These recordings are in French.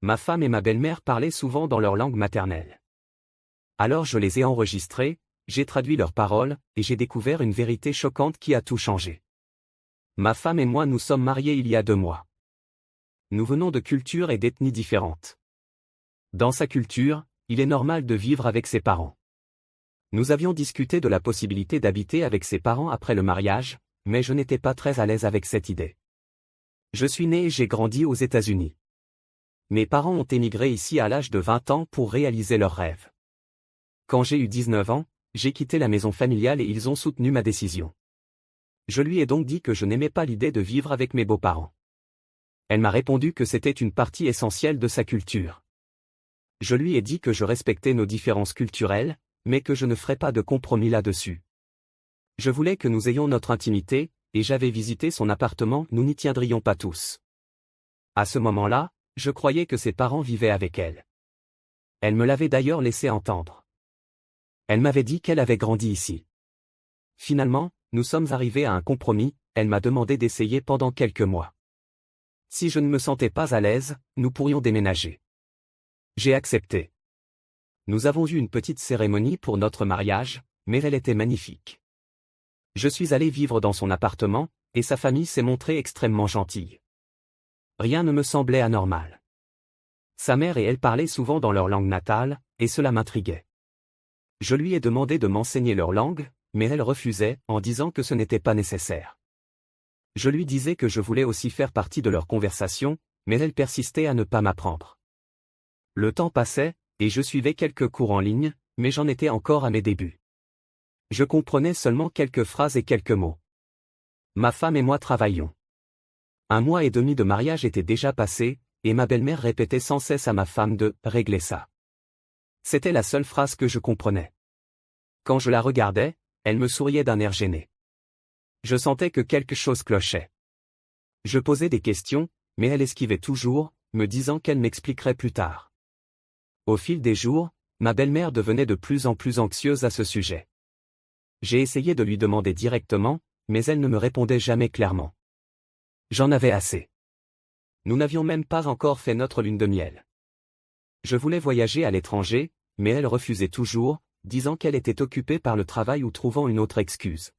Ma femme et ma belle-mère parlaient souvent dans leur langue maternelle. Alors je les ai enregistrés, j'ai traduit leurs paroles, et j'ai découvert une vérité choquante qui a tout changé. Ma femme et moi nous sommes mariés il y a 2 mois. Nous venons de cultures et d'ethnies différentes. Dans sa culture, il est normal de vivre avec ses parents. Nous avions discuté de la possibilité d'habiter avec ses parents après le mariage, mais je n'étais pas très à l'aise avec cette idée. Je suis né et j'ai grandi aux États-Unis. Mes parents ont émigré ici à l'âge de 20 ans pour réaliser leurs rêves. Quand j'ai eu 19 ans, j'ai quitté la maison familiale et ils ont soutenu ma décision. Je lui ai donc dit que je n'aimais pas l'idée de vivre avec mes beaux-parents. Elle m'a répondu que c'était une partie essentielle de sa culture. Je lui ai dit que je respectais nos différences culturelles, mais que je ne ferais pas de compromis là-dessus. Je voulais que nous ayons notre intimité, et j'avais visité son appartement, nous n'y tiendrions pas tous. À ce moment-là, je croyais que ses parents vivaient avec elle. Elle me l'avait d'ailleurs laissé entendre. Elle m'avait dit qu'elle avait grandi ici. Finalement, nous sommes arrivés à un compromis, elle m'a demandé d'essayer pendant quelques mois. Si je ne me sentais pas à l'aise, nous pourrions déménager. J'ai accepté. Nous avons eu une petite cérémonie pour notre mariage, mais elle était magnifique. Je suis allé vivre dans son appartement, et sa famille s'est montrée extrêmement gentille. Rien ne me semblait anormal. Sa mère et elle parlaient souvent dans leur langue natale, et cela m'intriguait. Je lui ai demandé de m'enseigner leur langue, mais elle refusait, en disant que ce n'était pas nécessaire. Je lui disais que je voulais aussi faire partie de leur conversation, mais elle persistait à ne pas m'apprendre. Le temps passait, et je suivais quelques cours en ligne, mais j'en étais encore à mes débuts. Je comprenais seulement quelques phrases et quelques mots. Ma femme et moi travaillions. 1 mois et demi de mariage était déjà passé, et ma belle-mère répétait sans cesse à ma femme de « régler ça ». C'était la seule phrase que je comprenais. Quand je la regardais, elle me souriait d'un air gêné. Je sentais que quelque chose clochait. Je posais des questions, mais elle esquivait toujours, me disant qu'elle m'expliquerait plus tard. Au fil des jours, ma belle-mère devenait de plus en plus anxieuse à ce sujet. J'ai essayé de lui demander directement, mais elle ne me répondait jamais clairement. J'en avais assez. Nous n'avions même pas encore fait notre lune de miel. Je voulais voyager à l'étranger, mais elle refusait toujours, disant qu'elle était occupée par le travail ou trouvant une autre excuse.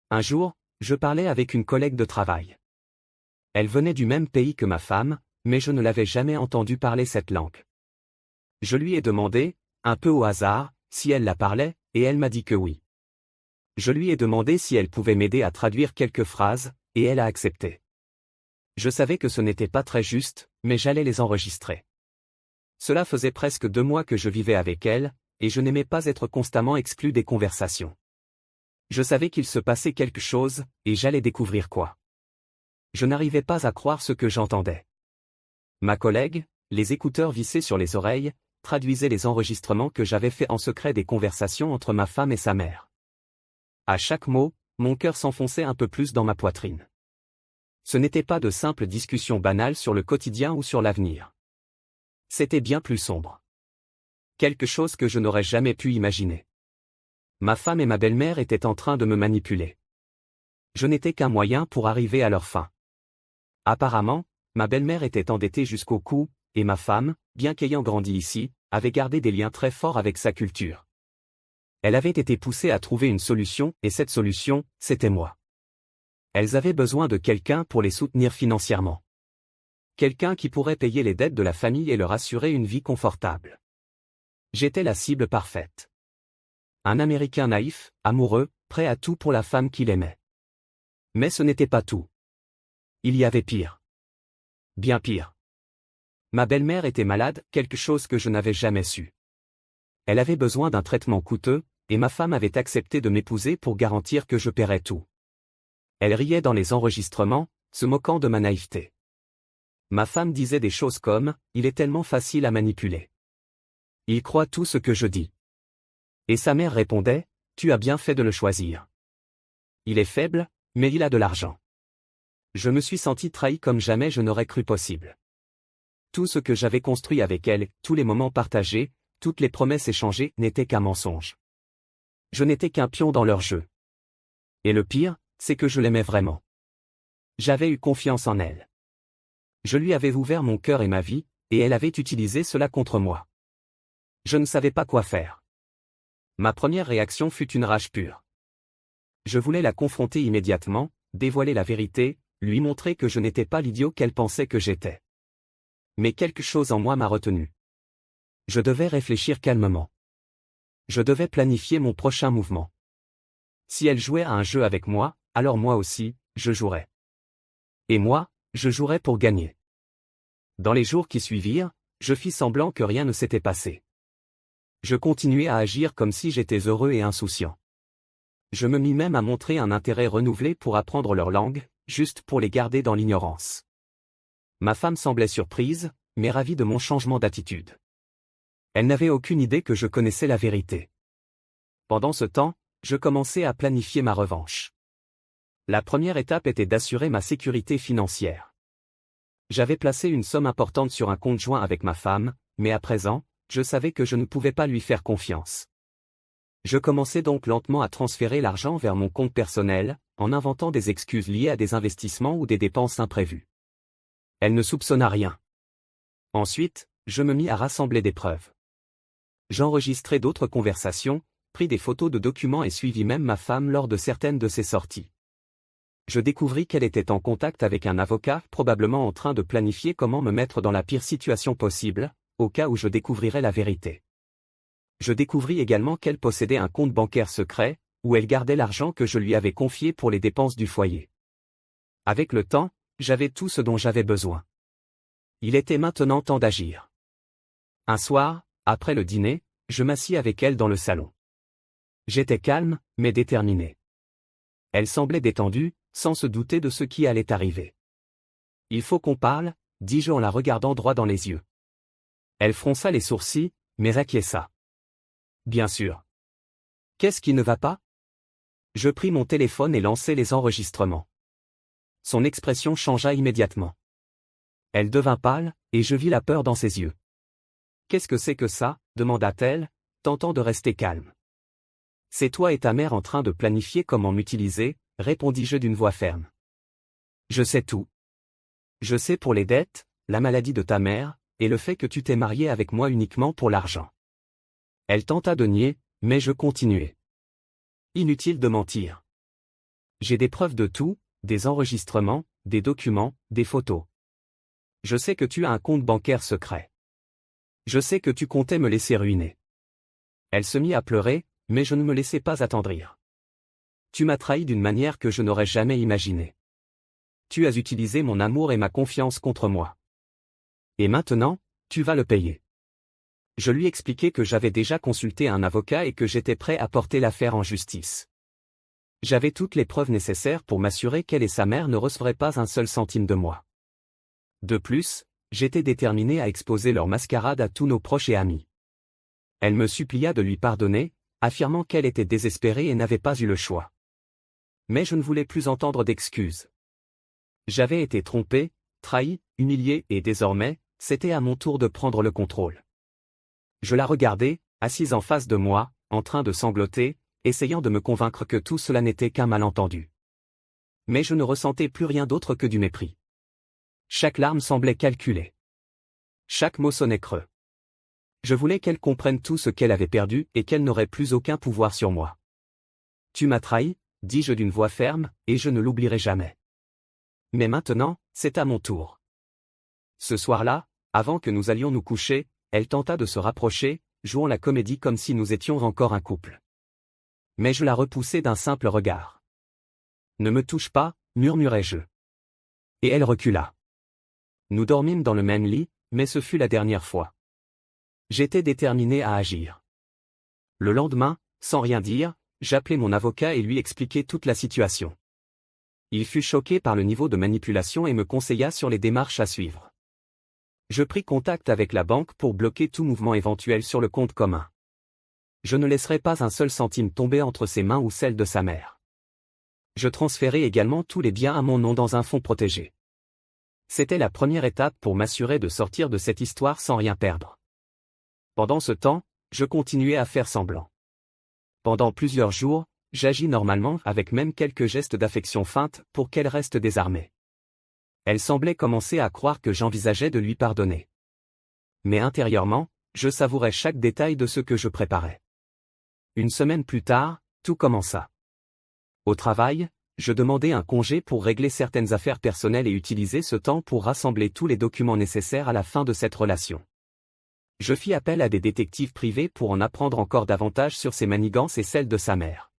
Un jour, je parlais avec une collègue de travail. Elle venait du même pays que ma femme, mais je ne l'avais jamais entendue parler cette langue. Je lui ai demandé, un peu au hasard, si elle la parlait, et elle m'a dit que oui. Je lui ai demandé si elle pouvait m'aider à traduire quelques phrases, et elle a accepté. Je savais que ce n'était pas très juste, mais j'allais les enregistrer. Cela faisait presque 2 mois que je vivais avec elle, et je n'aimais pas être constamment exclu des conversations. Je savais qu'il se passait quelque chose, et j'allais découvrir quoi. Je n'arrivais pas à croire ce que j'entendais. Ma collègue, les écouteurs vissés sur les oreilles, traduisait les enregistrements que j'avais faits en secret des conversations entre ma femme et sa mère. À chaque mot, mon cœur s'enfonçait un peu plus dans ma poitrine. Ce n'était pas de simples discussions banales sur le quotidien ou sur l'avenir. C'était bien plus sombre. Quelque chose que je n'aurais jamais pu imaginer. Ma femme et ma belle-mère étaient en train de me manipuler. Je n'étais qu'un moyen pour arriver à leur fin. Apparemment, ma belle-mère était endettée jusqu'au cou, et ma femme, bien qu'ayant grandi ici, avait gardé des liens très forts avec sa culture. Elle avait été poussée à trouver une solution, et cette solution, c'était moi. Elles avaient besoin de quelqu'un pour les soutenir financièrement. Quelqu'un qui pourrait payer les dettes de la famille et leur assurer une vie confortable. J'étais la cible parfaite. Un Américain naïf, amoureux, prêt à tout pour la femme qu'il aimait. Mais ce n'était pas tout. Il y avait pire. Bien pire. Ma belle-mère était malade, quelque chose que je n'avais jamais su. Elle avait besoin d'un traitement coûteux, et ma femme avait accepté de m'épouser pour garantir que je paierais tout. Elle riait dans les enregistrements, se moquant de ma naïveté. Ma femme disait des choses comme « Il est tellement facile à manipuler. Il croit tout ce que je dis. » Et sa mère répondait « Tu as bien fait de le choisir. Il est faible, mais il a de l'argent. » Je me suis senti trahi comme jamais je n'aurais cru possible. Tout ce que j'avais construit avec elle, tous les moments partagés, toutes les promesses échangées n'étaient qu'un mensonge. Je n'étais qu'un pion dans leur jeu. Et le pire, c'est que je l'aimais vraiment. J'avais eu confiance en elle. Je lui avais ouvert mon cœur et ma vie, et elle avait utilisé cela contre moi. Je ne savais pas quoi faire. Ma première réaction fut une rage pure. Je voulais la confronter immédiatement, dévoiler la vérité, lui montrer que je n'étais pas l'idiot qu'elle pensait que j'étais. Mais quelque chose en moi m'a retenu. Je devais réfléchir calmement. Je devais planifier mon prochain mouvement. Si elle jouait à un jeu avec moi, alors moi aussi, je jouerais. Et moi, je jouerais pour gagner. Dans les jours qui suivirent, je fis semblant que rien ne s'était passé. Je continuais à agir comme si j'étais heureux et insouciant. Je me mis même à montrer un intérêt renouvelé pour apprendre leur langue, juste pour les garder dans l'ignorance. Ma femme semblait surprise, mais ravie de mon changement d'attitude. Elle n'avait aucune idée que je connaissais la vérité. Pendant ce temps, je commençais à planifier ma revanche. La première étape était d'assurer ma sécurité financière. J'avais placé une somme importante sur un compte joint avec ma femme, mais à présent, je savais que je ne pouvais pas lui faire confiance. Je commençais donc lentement à transférer l'argent vers mon compte personnel, en inventant des excuses liées à des investissements ou des dépenses imprévues. Elle ne soupçonna rien. Ensuite, je me mis à rassembler des preuves. J'enregistrai d'autres conversations, pris des photos de documents et suivis même ma femme lors de certaines de ses sorties. Je découvris qu'elle était en contact avec un avocat, probablement en train de planifier comment me mettre dans la pire situation possible, au cas où je découvrirais la vérité. Je découvris également qu'elle possédait un compte bancaire secret, où elle gardait l'argent que je lui avais confié pour les dépenses du foyer. Avec le temps, j'avais tout ce dont j'avais besoin. Il était maintenant temps d'agir. Un soir, après le dîner, je m'assis avec elle dans le salon. J'étais calme, mais déterminé. Elle semblait détendue, sans se douter de ce qui allait arriver. « Il faut qu'on parle », dis-je en la regardant droit dans les yeux. Elle fronça les sourcils, mais acquiesça. Bien sûr. Qu'est-ce qui ne va pas? Je pris mon téléphone et lançai les enregistrements. Son expression changea immédiatement. Elle devint pâle, et je vis la peur dans ses yeux. Qu'est-ce que c'est que ça? Demanda-t-elle, tentant de rester calme. C'est toi et ta mère en train de planifier comment m'utiliser, répondis-je d'une voix ferme. Je sais tout. Je sais pour les dettes, la maladie de ta mère, et le fait que tu t'es marié avec moi uniquement pour l'argent. Elle tenta de nier, mais je continuai. Inutile de mentir. J'ai des preuves de tout, des enregistrements, des documents, des photos. Je sais que tu as un compte bancaire secret. Je sais que tu comptais me laisser ruiner. Elle se mit à pleurer, mais je ne me laissai pas attendrir. Tu m'as trahi d'une manière que je n'aurais jamais imaginée. Tu as utilisé mon amour et ma confiance contre moi. Et maintenant, tu vas le payer. Je lui expliquai que j'avais déjà consulté un avocat et que j'étais prêt à porter l'affaire en justice. J'avais toutes les preuves nécessaires pour m'assurer qu'elle et sa mère ne recevraient pas un seul centime de moi. De plus, j'étais déterminé à exposer leur mascarade à tous nos proches et amis. Elle me supplia de lui pardonner, affirmant qu'elle était désespérée et n'avait pas eu le choix. Mais je ne voulais plus entendre d'excuses. J'avais été trompé, trahi, humilié et désormais, c'était à mon tour de prendre le contrôle. Je la regardais, assise en face de moi, en train de sangloter, essayant de me convaincre que tout cela n'était qu'un malentendu. Mais je ne ressentais plus rien d'autre que du mépris. Chaque larme semblait calculée. Chaque mot sonnait creux. Je voulais qu'elle comprenne tout ce qu'elle avait perdu et qu'elle n'aurait plus aucun pouvoir sur moi. Tu m'as trahi, dis-je d'une voix ferme, et je ne l'oublierai jamais. Mais maintenant, c'est à mon tour. Ce soir-là, avant que nous allions nous coucher, elle tenta de se rapprocher, jouant la comédie comme si nous étions encore un couple. Mais je la repoussai d'un simple regard. Ne me touche pas, murmurai-je. Et elle recula. Nous dormîmes dans le même lit, mais ce fut la dernière fois. J'étais déterminé à agir. Le lendemain, sans rien dire, j'appelai mon avocat et lui expliquai toute la situation. Il fut choqué par le niveau de manipulation et me conseilla sur les démarches à suivre. Je pris contact avec la banque pour bloquer tout mouvement éventuel sur le compte commun. Je ne laisserai pas un seul centime tomber entre ses mains ou celles de sa mère. Je transférai également tous les biens à mon nom dans un fonds protégé. C'était la première étape pour m'assurer de sortir de cette histoire sans rien perdre. Pendant ce temps, je continuais à faire semblant. Pendant plusieurs jours, j'agis normalement avec même quelques gestes d'affection feinte pour qu'elle reste désarmée. Elle semblait commencer à croire que j'envisageais de lui pardonner. mais intérieurement, je savourais chaque détail de ce que je préparais. Une semaine plus tard, tout commença. Au travail, je demandai un congé pour régler certaines affaires personnelles et utiliser ce temps pour rassembler tous les documents nécessaires à la fin de cette relation. Je fis appel à des détectives privés pour en apprendre encore davantage sur ses manigances et celles de sa mère.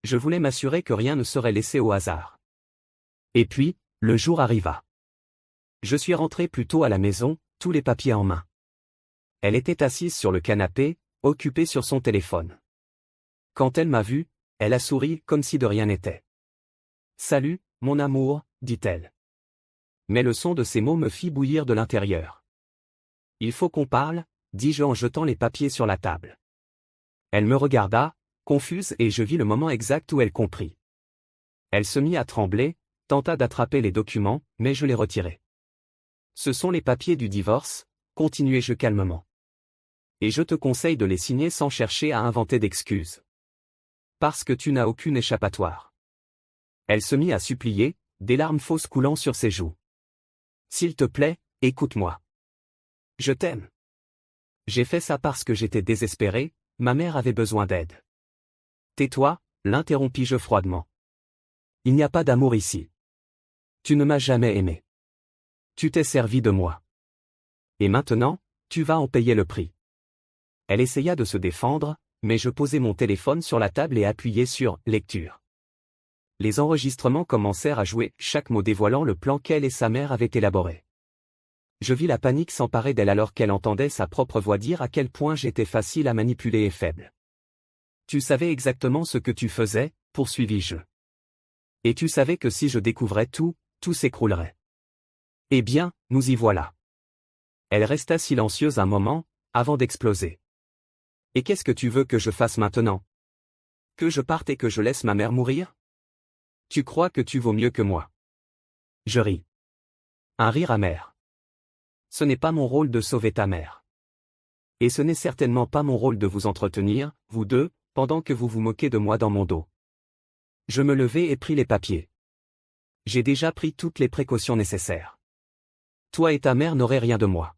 Je voulais m'assurer que rien ne serait laissé au hasard. Et puis, le jour arriva. Je suis rentré plus tôt à la maison, tous les papiers en main. Elle était assise sur le canapé, occupée sur son téléphone. Quand elle m'a vu, elle a souri comme si de rien n'était. « Salut, mon amour », dit-elle. Mais le son de ces mots me fit bouillir de l'intérieur. « Il faut qu'on parle », dis-je en jetant les papiers sur la table. Elle me regarda, confuse, et je vis le moment exact où elle comprit. Elle se mit à trembler, tenta d'attraper les documents, mais je les retirai. « Ce sont les papiers du divorce », continuai-je calmement. « Et je te conseille de les signer sans chercher à inventer d'excuses. Parce que tu n'as aucune échappatoire. » Elle se mit à supplier, des larmes fausses coulant sur ses joues. « S'il te plaît, écoute-moi. Je t'aime. J'ai fait ça parce que j'étais désespéré, ma mère avait besoin d'aide. » « Tais-toi », l'interrompis-je froidement. « Il n'y a pas d'amour ici. Tu ne m'as jamais aimé. Tu t'es servi de moi. Et maintenant, tu vas en payer le prix. » Elle essaya de se défendre, mais je posai mon téléphone sur la table et appuyai sur « Lecture ». Les enregistrements commencèrent à jouer, chaque mot dévoilant le plan qu'elle et sa mère avaient élaboré. Je vis la panique s'emparer d'elle alors qu'elle entendait sa propre voix dire à quel point j'étais facile à manipuler et faible. « Tu savais exactement ce que tu faisais, » poursuivis-je. « Et tu savais que si je découvrais tout, tout s'écroulerait. » Eh bien, nous y voilà. Elle resta silencieuse un moment, avant d'exploser. « Et qu'est-ce que tu veux que je fasse maintenant? Que je parte et que je laisse ma mère mourir? Tu crois que tu vaux mieux que moi? » Je ris. Un rire amer. Ce n'est pas mon rôle de sauver ta mère. Et ce n'est certainement pas mon rôle de vous entretenir, vous deux, pendant que vous vous moquez de moi dans mon dos. Je me levai et pris les papiers. J'ai déjà pris toutes les précautions nécessaires. Toi et ta mère n'aurez rien de moi.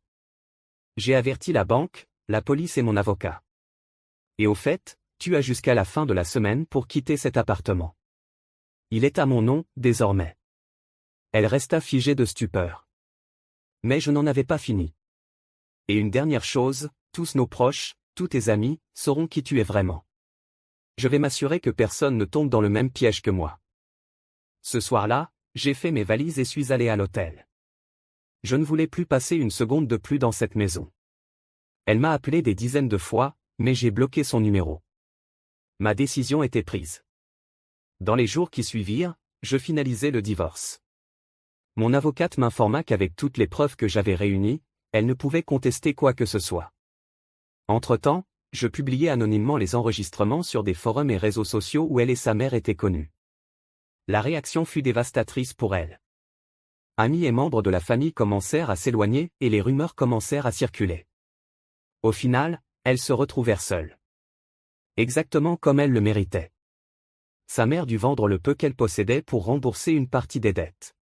J'ai averti la banque, la police et mon avocat. Et au fait, tu as jusqu'à la fin de la semaine pour quitter cet appartement. Il est à mon nom, désormais. Elle resta figée de stupeur. Mais je n'en avais pas fini. Et une dernière chose, tous nos proches, tous tes amis, sauront qui tu es vraiment. Je vais m'assurer que personne ne tombe dans le même piège que moi. Ce soir-là, j'ai fait mes valises et suis allé à l'hôtel. Je ne voulais plus passer une seconde de plus dans cette maison. Elle m'a appelé des dizaines de fois, mais j'ai bloqué son numéro. Ma décision était prise. Dans les jours qui suivirent, je finalisai le divorce. Mon avocate m'informa qu'avec toutes les preuves que j'avais réunies, elle ne pouvait contester quoi que ce soit. Entre-temps, je publiai anonymement les enregistrements sur des forums et réseaux sociaux où elle et sa mère étaient connues. La réaction fut dévastatrice pour elle. Amis et membres de la famille commencèrent à s'éloigner et les rumeurs commencèrent à circuler. Au final, elles se retrouvèrent seules. Exactement comme elle le méritait. Sa mère dut vendre le peu qu'elle possédait pour rembourser une partie des dettes.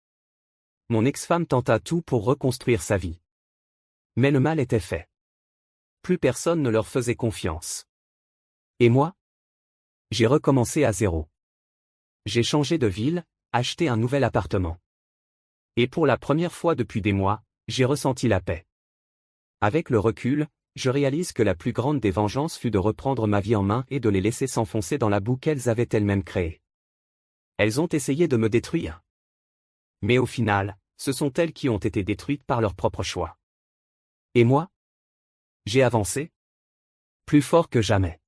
Mon ex-femme tenta tout pour reconstruire sa vie. Mais le mal était fait. Plus personne ne leur faisait confiance. Et moi? J'ai recommencé à zéro. J'ai changé de ville, acheté un nouvel appartement. Et pour la première fois depuis des mois, j'ai ressenti la paix. Avec le recul, je réalise que la plus grande des vengeances fut de reprendre ma vie en main et de les laisser s'enfoncer dans la boue qu'elles avaient elles-mêmes créée. Elles ont essayé de me détruire. Mais au final, ce sont elles qui ont été détruites par leur propre choix. Et moi? J'ai avancé? Plus fort que jamais.